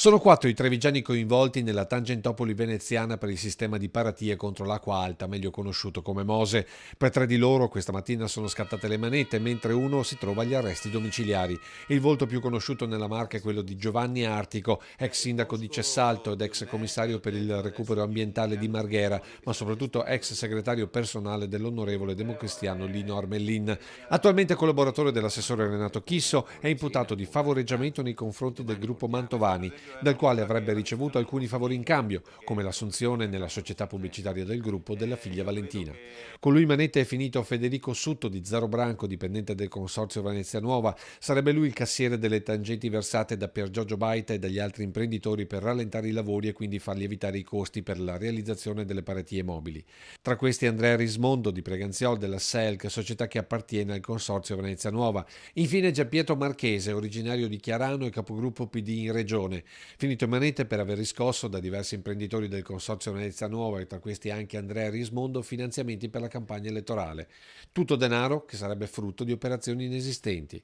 Sono 4 i trevigiani coinvolti nella Tangentopoli veneziana per il sistema di paratie contro l'acqua alta, meglio conosciuto come Mose. Per 3 di loro questa mattina sono scattate le manette, mentre uno si trova agli arresti domiciliari. Il volto più conosciuto nella Marca è quello di Giovanni Artico, ex sindaco di Cessalto ed ex commissario per il recupero ambientale di Marghera, ma soprattutto ex segretario personale dell'onorevole democristiano Lino Armellin. Attualmente collaboratore dell'assessore Renato Chisso, è imputato di favoreggiamento nei confronti del gruppo Mantovani, dal quale avrebbe ricevuto alcuni favori in cambio, come l'assunzione nella società pubblicitaria del gruppo della figlia Valentina. Con lui in manetta è finito Federico Sutto di Zaro Branco, dipendente del consorzio Venezia Nuova. Sarebbe lui il cassiere delle tangenti versate da Pier Giorgio Baita e dagli altri imprenditori per rallentare i lavori e quindi far lievitare i costi per la realizzazione delle paratie mobili. Tra questi Andrea Rismondo di Preganziol della SELC, società che appartiene al consorzio Venezia Nuova. Infine Gianpietro Marchese, originario di Chiarano e capogruppo PD in regione, finito in manette per aver riscosso da diversi imprenditori del consorzio Venezia Nuova e tra questi anche Andrea Rismondo finanziamenti per la campagna elettorale. Tutto denaro che sarebbe frutto di operazioni inesistenti.